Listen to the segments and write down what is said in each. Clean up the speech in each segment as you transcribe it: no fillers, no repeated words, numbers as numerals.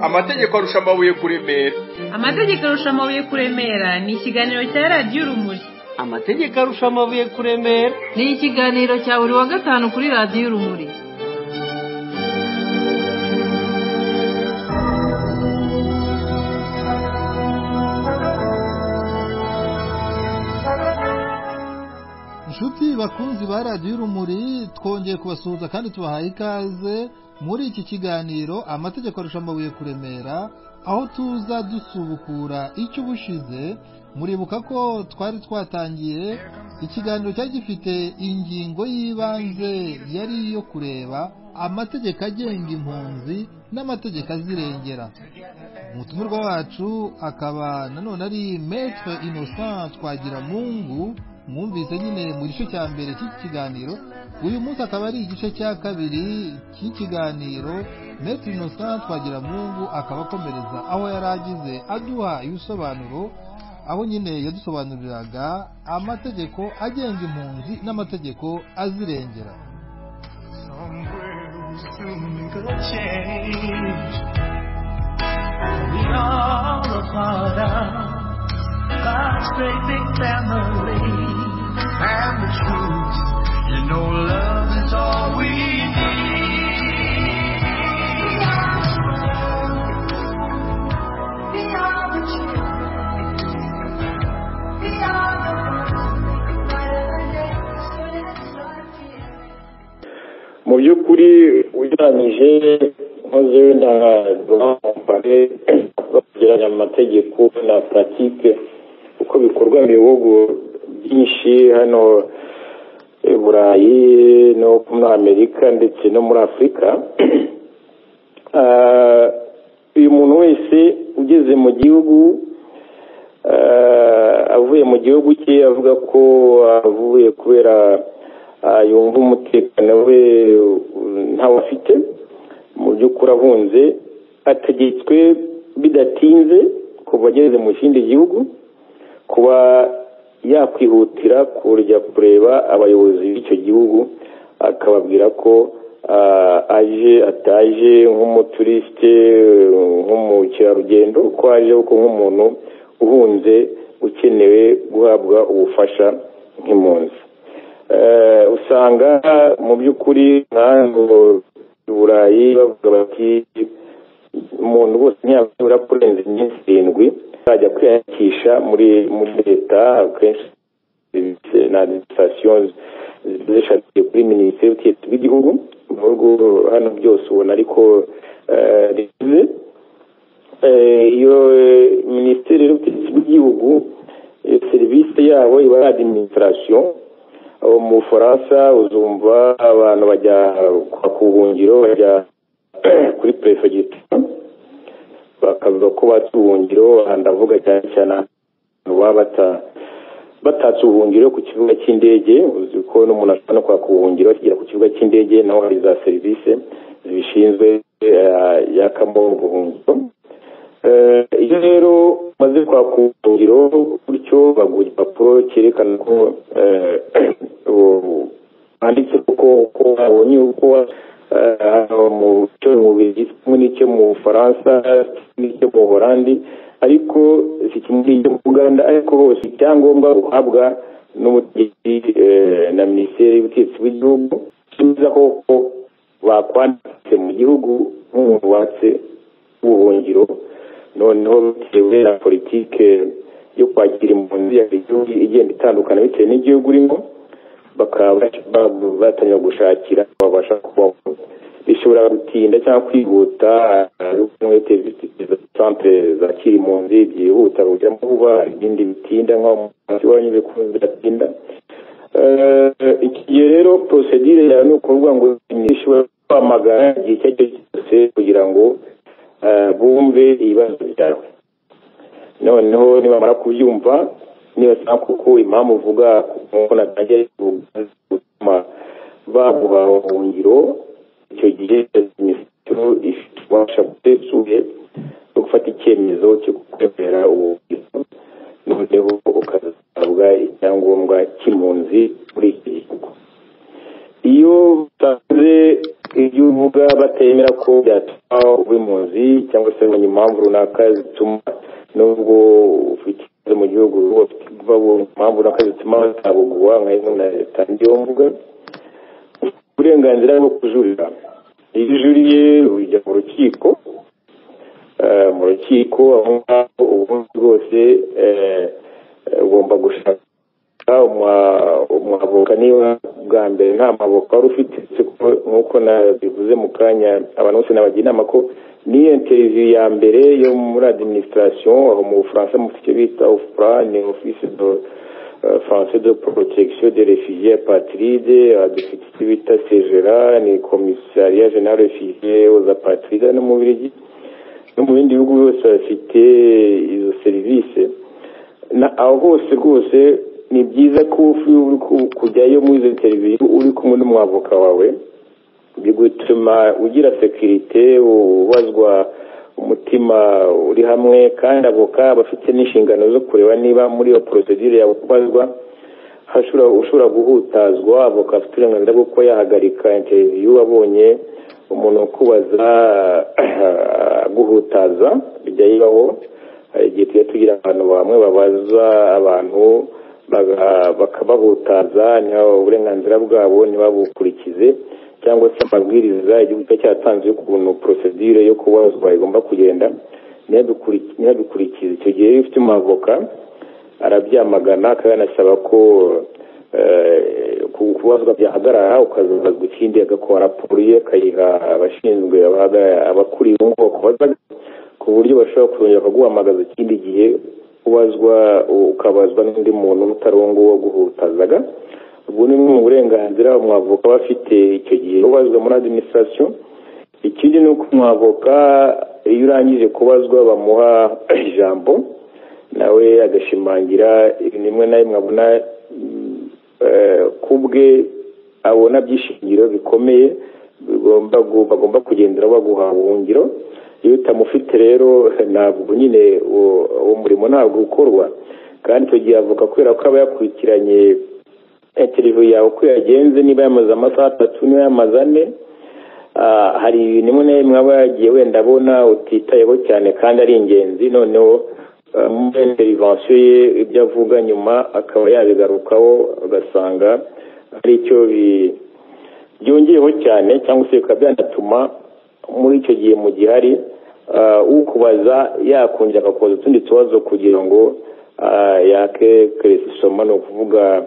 amategeko arusha amabuye kuremera. Amategeko arusha amabuye kuremera ni ikiganiro cya radiyo Urumuri. Amategeko arusha amabuye kuremera ni ikiganiro cya buri wa gatanu kuri radiyo Urumuri. Inshuti bakunzi ba radiyo Urumuri, twongeye kubasuhuza kandi tubahaye ikaze muri iki kiganiro amategeko arusha amabuye kuremera, aho tuza dusubukura icyo ubushize. Muribuka ko twari twatangiye ikiganiro cyari gifite ingingo y'ibanze yari iyo kureba amategeko agenga impunzi n'amategeko azirengera. Umutumirwa wacu akaba nanone ari Maître Innocent Twagiramungu. Mwumvise nyine mu gice cya mbere cy'iki kiganiro. Uyu munsi akaba ari igice cya kabiri cy'ikiganiro. Maître Innocent Twagiramungu akaba akomereza aho yari agize aduha ibisobanuro, aho nyine yadusobanuriraga amategeko agenga impunzi n'amategeko azirengera. God's great big family and the truth, you know love is all we need. We are the truth. We are the ones making better days when it's life here. Mu by'ukuri ugereranyije nkoze ndagomba kugereranya amategeko na pratique uko bikorwa mu bihugu byinshi hano i Burayi no muri Amerika ndetse no muri Afurika. Uyu muntu wese ugeze mu gihugu avuye mu gihugu cye avuga ko avuye kubera yumva umutekano we ntawe afite, mu by'ukuri ahunze, ategetswe bidatinze kuva ageze mu kindi gihugu kuba yakwihutira kujya kureba abayobozi b'icyo gihugu, akababwira ko ataje nk'umuturiste, nk'umukerarugendo, ko aje nk'umuntu uhunze ukenewe guhabwa ubufasha nk'impunzi. Usanga mu by'ukuri nk'aho i Burayi bavuga bati umuntu wese ntiyabura kurenza iminsi 7 ajya kwiyandikisha muri leta, akenshi na administration zishatiye kuri minisiteri y'ubutegetsi bw'igihugu. Mu bihugu hano byose ubona ariko rize iyo minisiteri y'ubutegetsi bw'igihugu, serivisi yabo iba ari administration. Mu Bufaransa uzumva abantu bajya ku buhungiro, bajya kuri prefecture bakavuga ko batuhungiro, ndavuga cyane cyane baba batatse ubuhungiro ku kibuga cy'indege. Uzi ko n'umuntu ashobora no kwaka ubuhungiro akigera ku kibuga cy'indege, naho hari za serivisi zibishinzwe yakamo ubuhungiro. Iyo rero maze kwaka ubuhungiro gutyo baguha igipapuro cyerekana ko handitse ko wabonye uko mu cyo mu Bubiligi, n'icyo mu Bufaransa, n'icyo mu Buholandi, ariko si kimwe n'icyo mu Uganda, ariko hose icyangombwa uhabwa n'umutegetsi na minisiteri y'ubutegetsi bw'igihugu kiza ko bakwanditse mu gihugu nk'umuntu watse ubuhungiro. Noneho bitewe na politike yo kwakira impunzi ya igihugu igenda itandukana bitewe n'igihugu urimo, bakaba batangira gushakira babasha kubaho. Bishobora gutinda cyangwa kwihuta, centre zakira impunzi byihuta kugira ngo vuba, ibindi bitinda nk'aho wanyuze ku biratinda. Iki gihe rero procedure yawe ni ukuvuga ngo ishobora kwamagana igihe icyo ari cyo cyose kugira ngo bumve ibibazo byawe. Noneho nibamara kubyumva, niba kuko impamvu uvuga nk'uko natangiye gutuma baguha ubuhungiro, icyo gihe minisitiri ifasha gutesuye no gufata icyemezo cyo kwemera ubuhungiro, noneho ukazabwa icyangombwa cy'impunzi muri iki gihugu. Iyo utanze ibyo ibyo uvuga batemera ko byatuma ubimpunzi cyangwa se abonye impamvu runaka zituma nubwo ufite mu gihugu impamvu runaka zituma batabugwa nka imwe na leta ndiyo mvuga uburenganzira bwo kujurira. Iyo ujuriye ujya mu rukiko aho ngaho ubundi bwose ugomba gushaka umwavoka. niba bwa mbere nta mavoka wari ufite nk'uko nabivuze mu kanya abantu bose nabagira inama ko niyo interview ya mbere yo muri administration aho mu Bufaransa mufite icyo bita OFPRA, ni office de français de protection des réfugiés apatrides, dufite icyo bita CGRA, ni commissariat général réfugiés aux apatrides no mu Bubiligi no mu bindi bihugu byose bafite izo serivisi. Aho hose rwose ni byiza ko kujyayo muri izo interview uri kumwe n'umwavoka wawe, bigutuma ugira sekirite, ubazwa umutima uri hamwe, kandi avoka bafite n'inshingano zo kureba niba muri iyo procedure yawe kubazwa ushobora guhutazwa. Avoka afite uburenganzira bwo kuba yahagarika interview abonye umuntu ukubaza guhutaza. bijya bibaho igihe tujya tugira abantu bamwe babaza abantu bakabahutaza, niho uburenganzira bwabo ntibabukurikize, cyangwa se amabwiriza igihugu cyatanze y'ukuntu procedure yo kubazwa igomba kugenda ntibabikurikize. Icyo gihe iyo ufite umwavoka arabyamagana akanasaba ko kubazwa byahagarara, ukazabazwa ikindi agakora raporo ye akayiha abashinzwe abakuriye ngo kubaza, ku buryo bashobora kongera bakaguhamagaza ikindi gihe ukabazwa n'undi muntu utari uwo nguwo guhutazaga. ubwo ni mu burenganzira umwavoka aba afite icyo gihe ubazwa muri administration. Ikindi ni uko umwavoka iyo urangije kubazwa bamuha ijambo nawe agashimangira rimwe na rimwe abona kubwe abona byishingiro bikomeye bagomba kugendera baguha ubuhungiro. iyo utamufite rero ntabwo nyine uwo murimo ntabwo ukorwa. kandi icyo gihe avuga kubera ko aba yakurikiranye interview yawe uko yagenze, niba yamaze amasaha 3 niba yamaze 4, hari ibintu rimwe na rimwe aba yagiye wenda abona utitayeho cyane kandi ari ingenzi, noneho mu intervention ye ibyo avuga nyuma akaba yabigarukaho agasanga ari icyo byongeyeho cyane, cyangwa se bikaba byanatuma muri icyo gihe mu gihari ukubaza yakongera akakoza utundi tubazo kugira ngo yake keresisoma, no kuvuga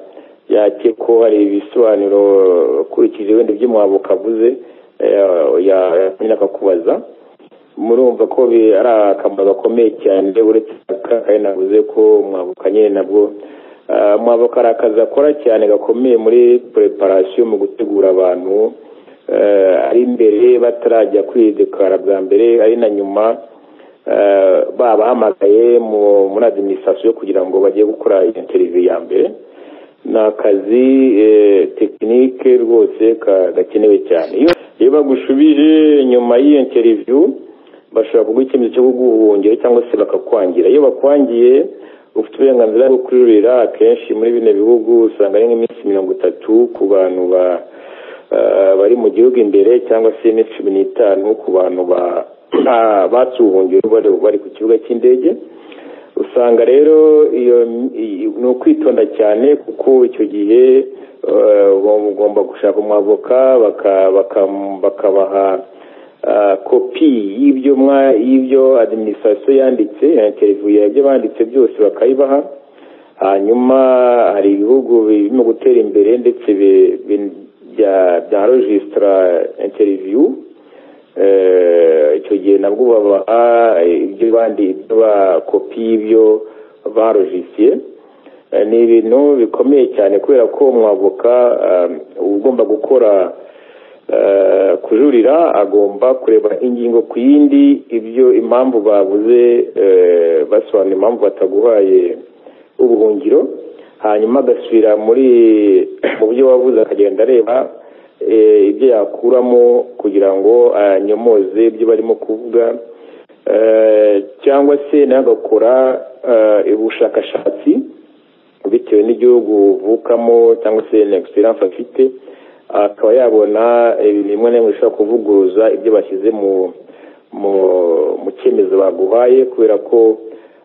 yake ko hari ibisobanuro kurikije wenda ibyo mwavoka avuze yakongera akakubaza. murumva ko ari akamaro gakomeye cyane, uretse kandi navuze ko mwavoka nyine nabwo mwavoka ari akazi akora cyane gakomeye muri preparation, mu gutegura abantu ari imbere batarajya kwidekara bwa mbere, ari na nyuma babahamagaye muri administration kugira ngo bajye gukora interview ya mbere. ni akazi tekinike rwose gakenewe cyane. iyo bagushubije nyuma y'iyo interview bashobora kuguha icyemezo cyo kuguhungira cyangwa se bakakwangira. iyo bakwangiye ufite uburenganzira bwo kujurira. akenshi muri bino bihugu usanga ari nk'iminsi 30 ku bantu bari mu gihugu imbere, cyangwa se iminsi 15 ku bantu batuhungira bari ku kibuga cy'indege. usanga rero iyo ni ukwitonda cyane, kuko icyo gihe ugomba gushaka umwavoka bakabaha kopi y'ibyo administration yanditse, interview y'ibyo banditse byose bakayibaha. hanyuma hari ibihugu birimo gutera imbere ndetse bya registra interview, icyo gihe nabwo babaha ibyo kopi y'ibyo barogisiye. ni ibintu bikomeye cyane kubera ko umwavoka ugomba gukora kujurira agomba kureba ingingo ku yindi, ibyo impamvu bavuze basobanura impamvu bataguhaye ubuhungiro, hanyuma agasubira mu byo wavuze akagenda areba ibyo yakuramo kugira ngo anyomoze ibyo barimo kuvuga, cyangwa se nawe agakora ubushakashatsi bitewe n'igihugu uvukamo cyangwa se experience afite, akaba yabona bimwe na bimwe bishobora kuvuguruza ibyo bashyize mu cyemezo baguhaye, kubera ko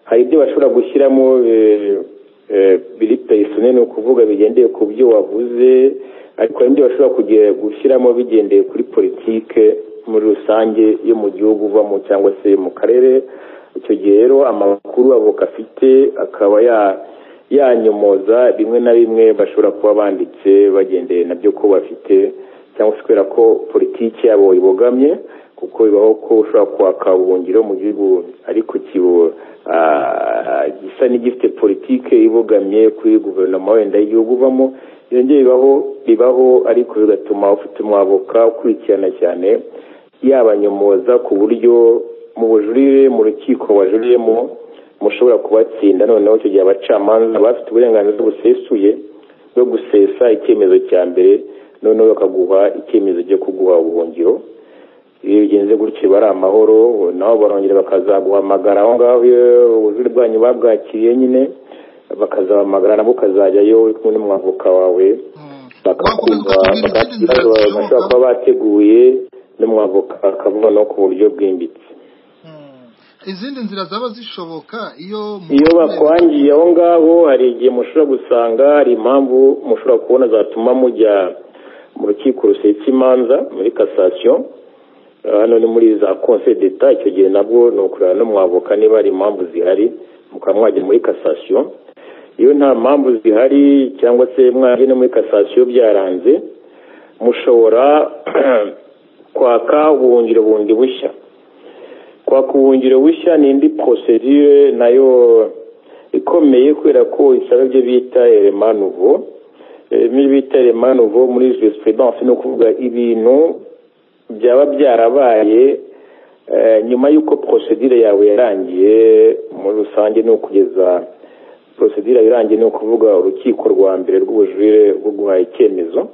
hari ibyo bashobora gushyiramo biri personnel, ni ukuvuga bigendeye ku byo wavuze, ariko hari ibyo bashobora gushyiramo bigendeye kuri politike muri rusange yo mu gihugu uvamo cyangwa se mu karere. Icyo gihe rero amakuru avoka afite akaba yanyomoza bimwe na bimwe bashobora kuba banditse bagendeye nabyo ko bafite, cyangwa se kubera ko politiki yabo ibogamye, kuko bibaho ko ushobora kwaka ubuhungiro mu gihugu ariko gisa n'igifite politike ibogamye kuri guverinoma wenda y'igihugu uvamo. Yongeye bibaho ariko bigatuma ufite umwavoka ukurikirana cyane yabanyomoza ku buryo mu bujurire mu rukiko wajuriyemo mushobora kubatsinda. Noneho icyo gihe abacamanza bafite uburenganzira busesuye bwo gusesa icyemezo cya mbere, noneho bakaguha icyemezo cyo kuguha ubuhungiro. Iyo bigenze gutyo bari amahoro, naho barongera bakazaguhamagara aho ngaho ubujurire bwanyu babwakiriye nyine, bakazahamagara nabo ukazajyayo uri kumwe n'umwavoka wawe, bakakumva bashobora kuba bateguye n'umwavoka akavuga no ku buryo bwimbitse. Izindi nzira zaba zishoboka iyo bakwangiye aho ngaho, hari igihe mushobora gusanga hari impamvu mushobora kubona zatuma mujya mu rukiko rusetsa imanza muri cassation, hano ni muri za conseil d'etat. Icyo gihe nabwo ni ukureba n'umwavoka niba hari impamvu zihari mukaba mwajya muri cassation. Iyo nta mpamvu zihari cyangwa se mwajya no muri cassation byaranze, mushobora kwaka ubuhungiro bundi bushya. Kwaka ubuhungiro bushya ni indi procedure nayo ikomeye, kubera ko isaba ibyo bita élément nouveau. Bita élément nouveau muri jurisprudence ni ukuvuga ibintu byaba byarabaye nyuma y'uko procedure yawe yarangiye. Muri rusange ni ukugeza procedure irangiye, ni ukuvuga urukiko rwa mbere rw'ubujurire rwo guha icyemezo,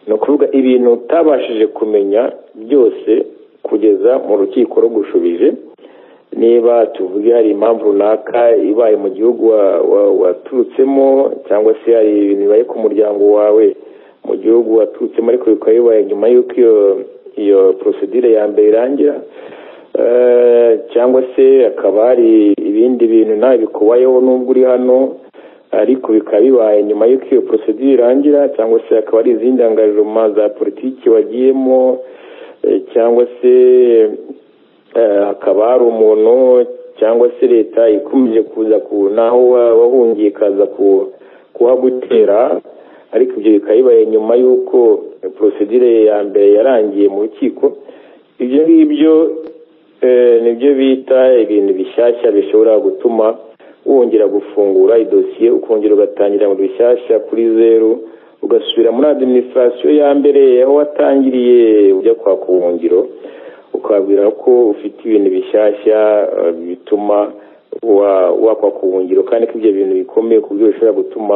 ni ukuvuga ibintu utabashije kumenya byose kugeza mu rukiko rugushubije. Niba tuvuge hari impamvu runaka ibaye mu gihugu waturutsemo, cyangwa se hari ibintu bibaye ku muryango wawe mu gihugu waturutsemo ariko bikaba bibaye nyuma y'uko iyo procedure ya mbere irangira, cyangwa se akaba hari ibindi bintu nawe bikubayeho nubwo uri hano ariko bikaba bibaye nyuma y'uko iyo procedure irangira, cyangwa se akaba ari izindi engagement za politiki wagiyemo, cyangwa se hakaba hari umuntu cyangwa se leta ikomeje kuza naho wahungiye ikaza kuhagutera, ariko ibyo bikaba bibaye nyuma y'uko procedure ya mbere yarangiye mu rukiko. Ibyo ngibyo nibyo bita ibintu bishyashya bishobora gutuma wongera gufungura idosiye, ukongera ugatangira mu bishyashya kuri zeru, ugasubira muri administration ya mbere aho watangiriye ujya kwaka ubuhungiro, ukabwira ko ufite ibintu bishyashya bituma wakwaka ubuhungiro, kandi ko ibyo bintu bikomeye ku buryo bishobora gutuma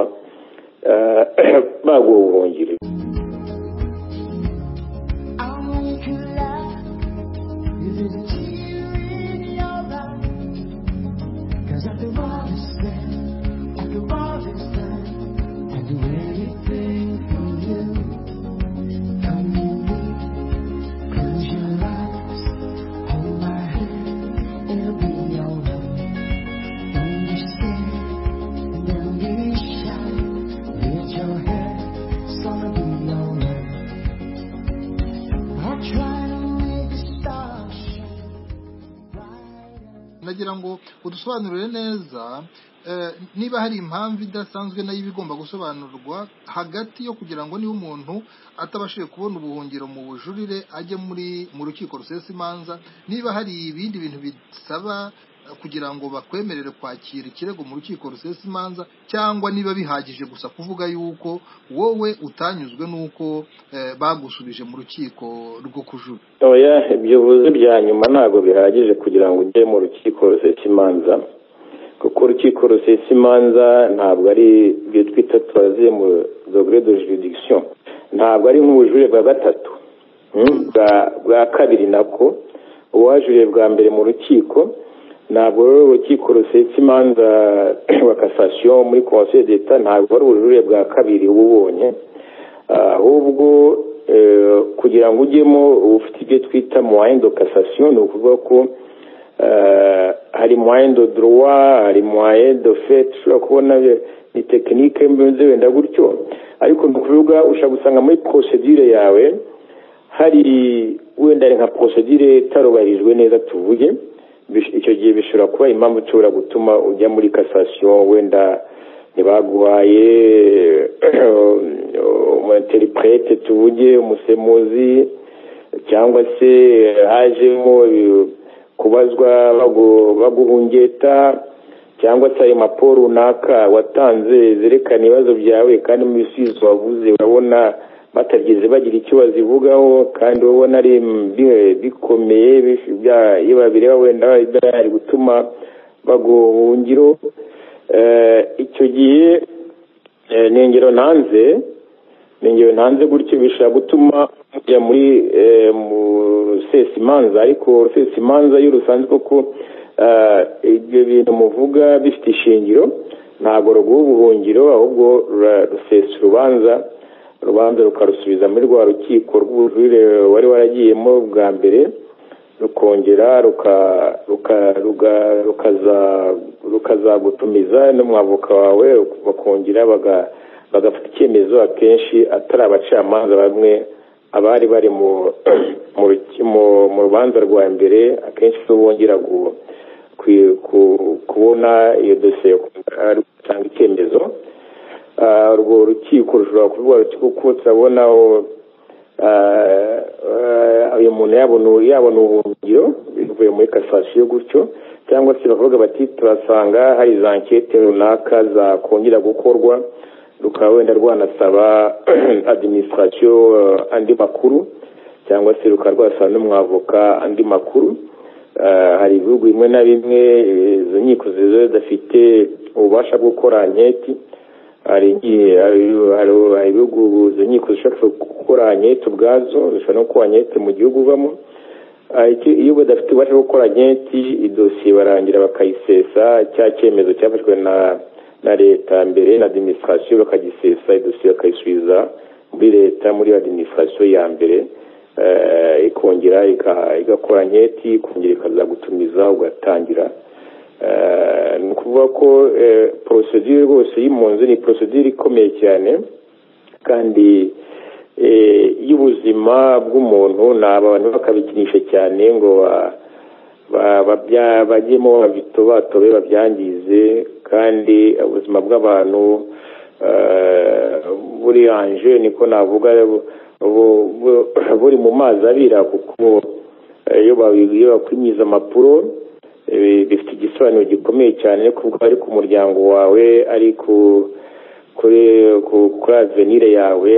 baguha ubuhungiro. nagira ngo udusobanurire neza niba hari impamvu idasanzwe nayo ibigomba gusobanurwa hagati yo kugira ngo niba umuntu atabashije kubona ubuhungiro mu bujurire ajye mu rukiko rusesa imanza, niba hari ibindi bintu bisaba kugira ngo bakwemerere kwakira ikirego mu rukiko rusesa imanza, cyangwa niba bihagije gusa kuvuga yuko wowe utanyuzwe n'uko bagusubije mu rukiko rwo kujura. Oya, ibyo uvuze bya nyuma ntabwo bihagije kugira ngo ujye mu rukiko rusesa imanza, kuko urukiko rusesa imanza ntabwo ari ibyo twita tubaziye mu degré de juridiction, ntabwo ari nk'ubujurire bwa gatatu bwa kabiri nako uwajuriye bwa mbere mu rukiko. Ntabwo rero urukiko rusesa imanza rwa cassation muri conseil d'etat ntabwo ari ubujurire bwa kabiri uba ubonye, ahubwo kugira ngo ujyemo ufite ibyo twita moyen de cassation, ni ukuvuga ko hari moyen de droit, hari moyen de fait, ushobora kubona ni tekinike mbize wenda gutyo, ariko ni ukuvuga ushobora gusanga muri procedure yawe hari wenda nka procedure itarubahirijwe neza tuvuge, icyo gihe bishobora kuba impamvu ishobora gutuma ujya muri cassation, wenda ntibaguhaye interprete tuvuge, umusemuzi, cyangwa se hajemo kubazwa baguhungeta, cyangwa se ayo maporo runaka watanze zerekana ibibazo byawe kandi mu bisubizo wavuze urabona batageze bagira icyo bazivugaho, kandi ubona ari bikomeye iyo babireba wenda bari gutuma baguhungiro. Icyo gihe nengero ntanze gutyo bishobora gutuma ujya muri sesimanza, ariko sesimanza iyo rusanzwe koko ibyo bintu muvuga bifite ishingiro ntabwo ruguha ubuhungiro, ahubwo rusesa urubanza rukarusubiza muri rwa rukiko rw'ubujurire wari waragiyemo bwa mbere, rukongera rukazagutumiza n'umwavoka wawe bakongera bagafata icyemezo, akenshi atari abacamanza bamwe abari bari mu rubanza rwa mbere, akenshi so bongera kubona iyo dosiye gutanga icyemezo. Urwo rukiko rushobora kuvuga ruti kuko turabonaho uyu muntu yabona ubuhungiro bivuye muri cassation gutyo, cyangwa se bakavuga bati turasanga hari za enquête runaka zakongera gukorwa, rukaba wenda rwanasaba administration andi makuru, cyangwa se rukaba rwasaba n'umwavoka andi makuru. Hari ibihugu bimwe na bimwe izo nkiko zidafite ububasha bwo gukora anketi, hari ibihugu izo nkiko zishobora gukora anketi ubwazo, zishobora no gukora anketi mu gihugu uvamo. Iyo badafite ububasha bwo gukora anketi, idosiye barangira bakayisesa, cya cyemezo cyafashwe na leta mbere na administration bakagisesa, idosiye bakayisubiza muri leta muri administration ya mbere, ikongera igakora anketi, ikongera ikazagutumiza ugatangira. Ni ukuvuga ko procedure rwose y'impunzi ni procedure ikomeye cyane, kandi y'ubuzima bw'umuntu ni abantu bakabikinisha cyane ngo bajyemo babitobatobe babyangize, kandi ubuzima bw'abantu buri anje niko navuga buri mu mazi abira, kuko iyo bakwinjiza amapuro bifite igisobanuro gikomeye cyane, kuko ari ku muryango wawe, ari kuri avenire yawe,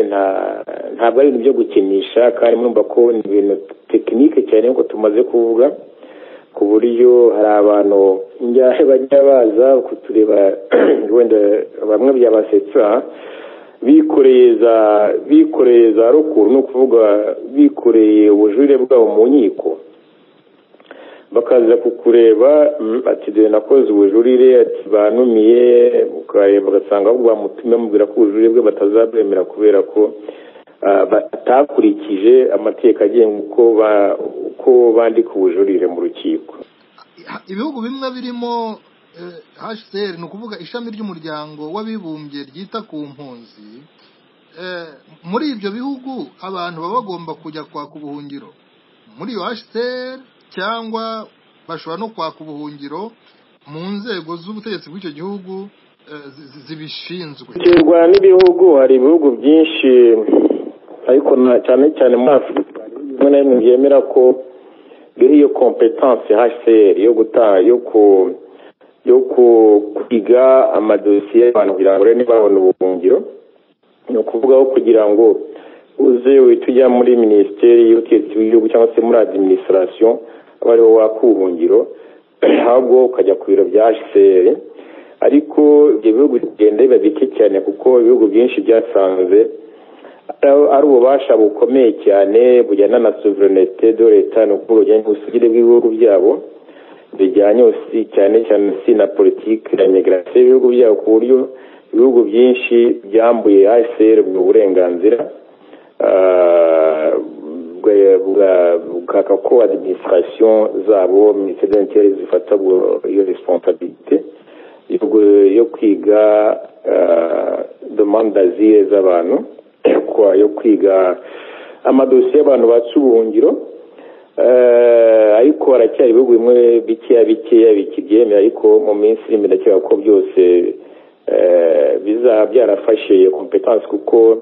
ntabwo ari ibintu byo gukinisha, kandi mwumva ko ni ibintu tekinike cyane nk'uko tumaze kuvuga, ku buryo hari abantu bajya baza kutureba wenda bamwe byabasetsa bikoreye za rukuru, ni ukuvuga bikoreye ubujurire bwabo mu nkiko, bakaza kukureba ati dore nakoze ubujurire, ati banumiye, ukareba bagasanga ahubwo bamutumye bamubwira ko ubujurire bwe batazabwemera kubera ko batakurikije amategeko agenga uko bandika ubujurire mu rukiko. Ibihugu bimwe birimo HCR, ni ukuvuga ishami ry'umuryango w'abibumbye ryita ku mpunzi, muri ibyo bihugu abantu baba bagomba kujya kwaka ubuhungiro muri iyo HCR, cyangwa bashobora no kwaka ubuhungiro mu nzego z'ubutegetsi bw'icyo gihugu zibishinzwe. Biterwa n'ibihugu, hari ibihugu byinshi, ariko cyane cyane muri Afurika bimwe na bimwe byemera ko iyo competence HCR yo kwiga amadosiye y'abantu kugira ngo ntibabone ubuhungiro. Ni ukuvuga ko kugira ngo uze uhita ujya muri minisiteri y'ubutegetsi bw'igihugu cyangwa se muri administration aba ariho waka ubuhungiro, ahubwo ukajya ku biro bya HCR. Ariko ibyo bihugu bigenda biba bike cyane, kuko ibihugu byinshi byasanze ari ububasha bukomeye cyane bujyana na souveraineté de l'État, ni ukuvuga bujyanye n'ubusugire bw'ibihugu byabo, bijyanye cyane na politiki ya migration y'ibihugu byabo, ku buryo ibihugu byinshi byambuye HCR mu burenganzira bukaka ko administration zabo ministère de l'Intérieur zifata iyo responsabilité yo kwiga demande d'asile z'abantu yo kwiga amadosiye y'abantu batse ubuhungiro ariko haracyari ibihugu bimwe bikeya bikibyemera ariko mu minsi iri imbere ndakeka ko byose bizaba byarafashe iyo competence kuko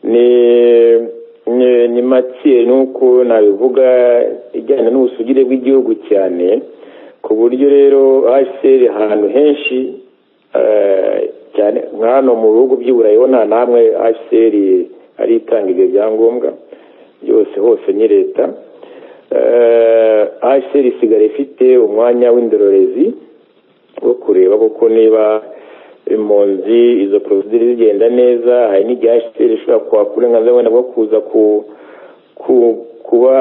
ni matière nuko nabivuga ijyana n'ubusugire bw'igihugu cyane ku buryo rero HCR ahantu henshi cyane nk'ano mu bihugu by'Iburayi nta namwe HCR ari itanga ibyo byangombwa byose hose ni leta. HCR isigara ifite umwanya w'indorerezi wo kureba kuko niba impunzi izo procedure zigenda neza hari n'igihe HCR ishobora kuhakurenganza wenda bwo kuza kuba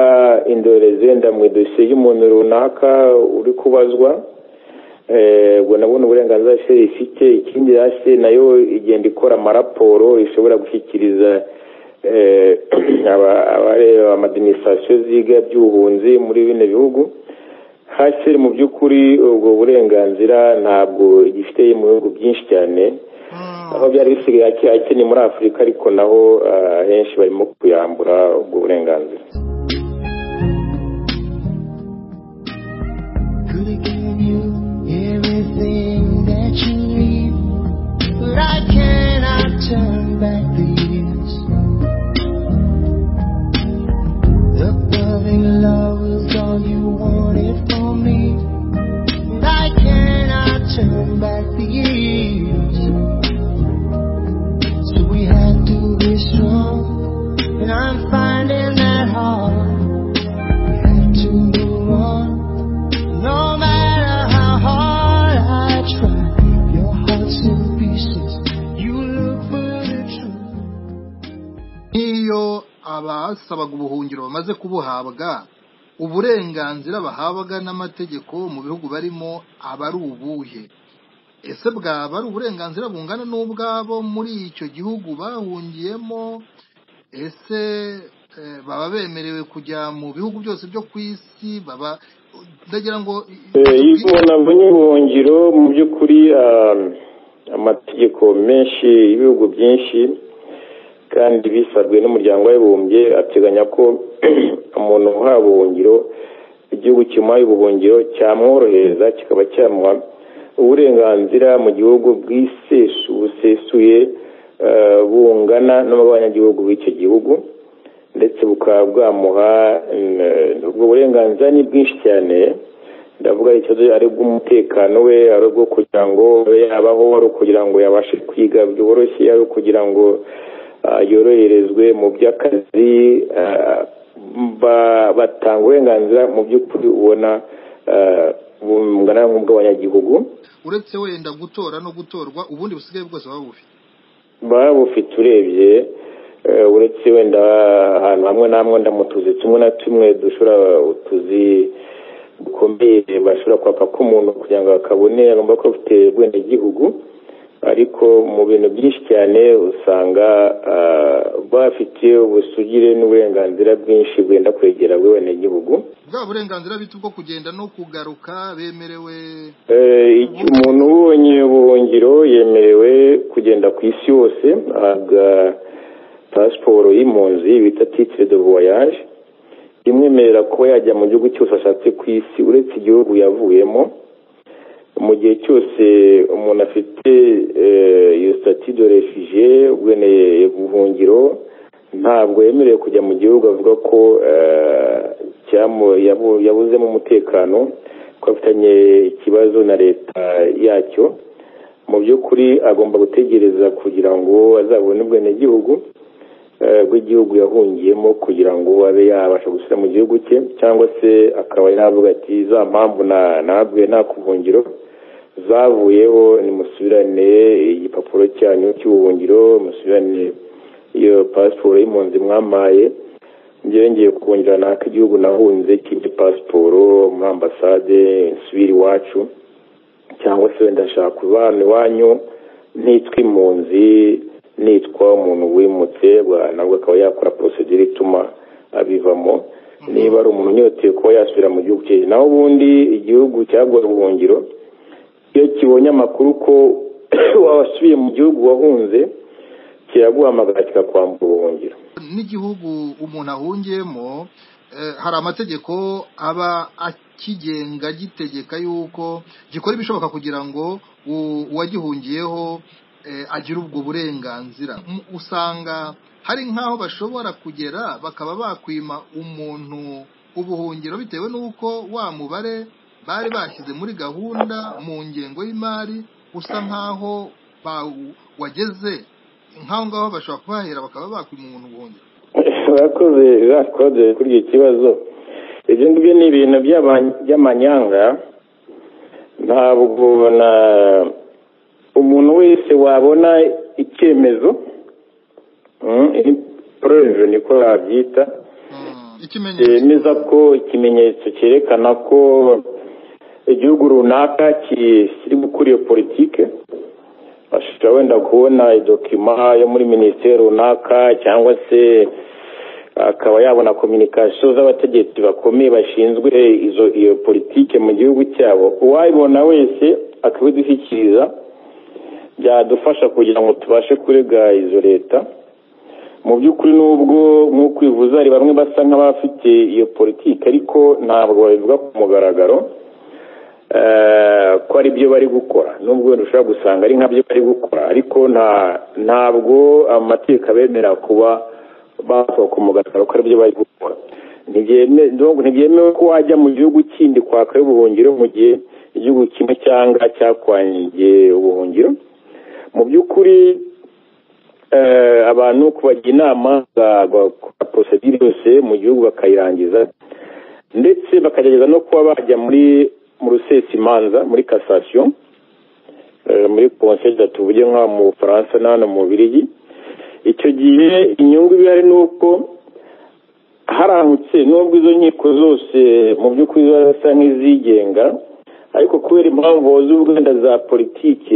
indorerezi wenda mu dosiye y'umuntu runaka uri kubazwa ubwo nabona uburenganzira HCR ifite. Ikindi HCR nayo igenda ikora amaraporo ishobora gushyikiriza amadministration ziga by'ubuhunzi muri bine bihugu. HCR mu by'ukuri ubwo burenganzira ntabwo gifite mu bihugu byinshi cyane aho byari bisigaye akene muri Afurika ariko naho henshi barimo kuyambura ubwo burenganzira. Love was all you wanted from me, and I cannot turn back the years. So we had to be strong, and I'm finding that hard. We have to move on, no matter how hard I try. Your heart's in pieces, you look for the truth. Iyo abasabaga ubuhungiro bamaze kubuhabwa uburenganzira bahabwa n'amategeko mu bihugu barimo aba ari ubuhe? Ese bwaba ari uburenganzira bungana n'ubwabo muri icyo gihugu bahungiyemo? Ese baba bemerewe kujya mu bihugu byose byo ku isi? Baba ndagira ngo umuntu abonye ubuhungiro mu by'ukuri amategeko menshi y'ibihugu byinshi kandi bisabwe n'umuryango w'abibumbye ateganya ko umuntu uhawe ubuhungiro igihugu kimuhaye ubuhungiro cyamworohereza kikaba cyamuha uburenganzira mu gihugu busesuye bungana n'abanyagihugu b'icyo gihugu ndetse bukaba bwamuha ubwo burenganzira ni bwinshi cyane. ndavuga ikibazo ari bw'umutekano we, ari bwo kugira ngo yabaho, ari kugira ngo yabashe kwiga byoroshye, ari kugira ngo yoroherezwe mu by'akazi. Batanga uburenganzira mu by'ukuri ubona bungana nk'ubw'abanyagihugu. Uretse wenda gutora no gutorwa, ubundi busigaye bwose baba bufite urebye, uretse wenda ahantu hamwe na hamwe ndamutuze tumwe na tumwe dushobora utuzi dukomeye bashobora kwaka ko umuntu kugira ngo akabone agomba kuba afite ubwenegihugu, ariko mu bintu byinshi cyane usanga bafite ubusugire n'uburenganzira bwinshi bwenda kwegera ubwenegihugu. Bwa burenganzira bita bwo kugenda no kugaruka bemerewe? Umuntu ubonye ubuhungiro yemerewe kugenda ku isi yose, ahabwa pasiporo y'impunzi bita titre de voyage, imwemerera kuba yajya mu gihugu cyose ashatse ku isi uretse igihugu yavuyemo. Mu gihe cyose umuntu afite iyo statut de réfugié ubweneye ubuhungiro, ntabwo yemerewe kujya mu gihugu avuga ko yabuzemo umutekano, ko afitanye ikibazo na leta yacyo. Mu by'ukuri agomba gutegereza kugira ngo azabone ubwenegihugu bw'igihugu yahungiyemo kugira ngo abe yabasha gusubira mu gihugu cye, cyangwa se akaba yavuga ati za mpamvu nabwiye nta kubuhungiro zavuyeho, nimusubirane igipapuro cyanyu cy'ubuhungiro, musubirane iyo pasiporo y'impunzi mwamaye, njyewe ngiye kubungira naka igihugu nahunze cy'ibyo pasiporo muri ambasade nsubira iwacu, cyangwa se wenda ndashaka kubana iwanyu ntitwa impunzi nitwa umuntu wimutse nabwo akaba yakora procedure ituma abivamo niba ari umuntu unyoteye kuba yasubira mu gihugu cye. naho ubundi igihugu cyagwa ubuhungiro iyo kibonye amakuru ko wasubiye mu gihugu wahunze kiraguhamagara kikakwambura ubuhungiro. n'igihugu umuntu ahungiyemo hari amategeko aba akigenga gitegeka yuko gikora ibishoboka kugira ngo uwagihungiyeho agire ubwo burenganzira. usanga hari nk'aho bashobora kugera bakaba bakwima umuntu ubuhungiro bitewe n'uko wa mubare bari bashyize muri gahunda mu ngengo y'imari usa nk'aho wageze nk'aho ngaho bashobora kubahera bakaba bakwima umuntu ubuhungiro. urakoze kuri iki kibazo. ibyo ngibyo ni ibintu by'amanyanga. ntabwo umuntu wese wabona icyemezo preuve niko babyita yemeza ko ikimenyetso cyerekana ko igihugu runaka kiri gukora iyo politike, bashobora wenda kubona idokima yo muri minisiteri runaka cyangwa se akaba yabona kominikasiyo z'abategetsi bakomeye bashinzwe iyo politike mu gihugu cyabo. uwayibona wese akabidushyikiriza byadufasha kugira ngo tubashe kurega izo leta. mu by'ukuri nubwo nk'uko bivuze hari bamwe basa nk'abafite iyo politike ariko ntabwo babivuga ku mugaragaro ko ari byo bari gukora, nubwo ushobora gusanga ari nk'abyo bari gukora ariko ntabwo amategeko abemera kuba bavuga ku mugaragaro ko ari byo bari gukora. ntibyemewe ko wajya mu gihugu kindi kwaka ubuhungiro mu gihe igihugu kimwe cyangwa cyakwangiye ubuhungiro. mu by'ukuri abantu kubagira inama bagakora procedure yose mu gihugu bakayirangiza ndetse bakagerageza no kuba bajya mu rusesimanza muri cassation muri conseil d'atuvuge nka mu Faransa n'ano mu Bubiligi. icyo gihe inyungu bihari nuko haramutse nubwo izo nkiko zose mu by'ukuri zasa nk'izigenga ariko kubera impamvu z'ubwenda za politike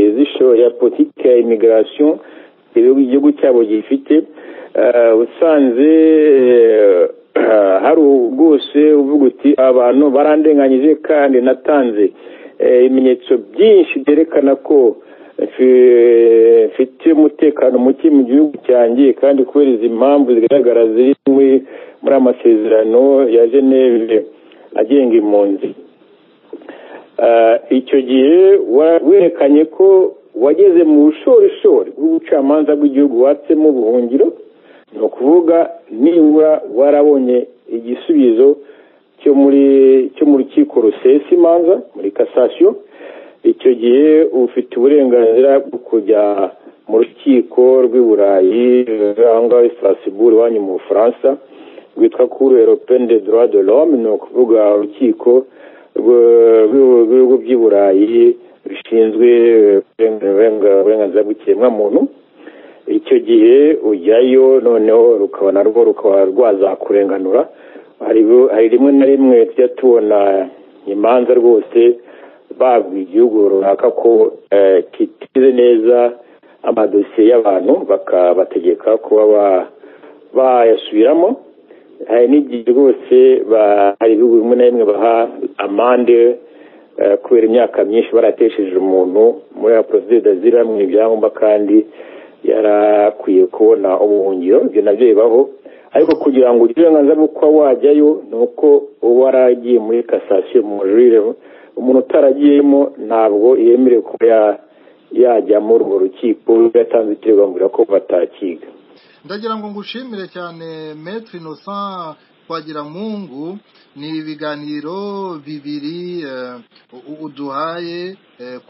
ya politike ya immigration igihugu cyabo gifite usanze hari rwose uvuga uti abantu barandenganyije kandi natanze ibimenyetso byinshi byerekana ko mfite umutekano muke mu gihugu cyanjye kandi kubera izi mpamvu zigaragara ziri muri amasezerano ya Geneve agenga impunzi. icyo gihe werekanye ko wageze mu bushorishori bw'ubucamanza bw'igihugu watsemo ubuhungiro, ni ukuvuga nibura warabonye igisubizo cyo mu rukiko rusesa imanza muri cassation. icyo gihe ufite uburenganzira bwo kujya mu rukiko rw'i Burayi aho ngaho i Strasbourg iwanyu mu Bufaransa rwitwa Cour européenne des droits de l'homme, ni ukuvuga urukiko rw'ibihugu by'i Burayi bishinzwe uburenganzira bw'ikiremwamuntu. icyo gihe ujyayo noneho rukaba narwo rukaba rwazakurenganura. hari rimwe na rimwe tujya tubona imanza rwose babwiye igihugu runaka ko kitize neza amadosiye y'abantu bakabategeka kuba bayasubiramo. hari n'igihe rwose hari ibihugu bimwe na bimwe baha amande kubera imyaka myinshi baratesheje umuntu muri ya procedure d'asile mu ibyangombwa kandi yarakwiye kubona ubuhungiro. ibyo nabyo bibaho ariko kugira ngo ugire uburenganzira bwo kuba wajyayo ni uko uba waragiye muri cassation mu jurire. umuntu utaragiyemo ntabwo yemerewe kuba yajya muri urwo rukiko yatanze ikirego mbere ko batakiga. ndagira ngo ngushimire cyane Maître Innocent Twagiramungu. ni ibiganiro bibiri uduhaye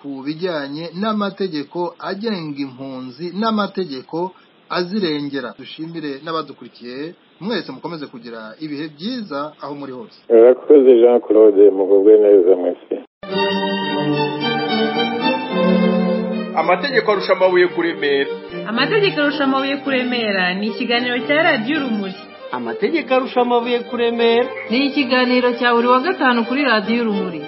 ku bijyanye n'amategeko agenga impunzi n'amategeko azirengera. dushimire n'abadukurikiye mwese, mukomeze kugira ibihe byiza aho muri hose. urakoze Jean Claude, mugubwe neza mwese. amategeko arusha amabuye kuremera. amategeko arusha amabuye kuremera ni ikiganiro cya radiyo Urumuri. amategeko arusha amabuye kuremera ni ikiganiro cya buri wa gatanu kuri radiyo Urumuri.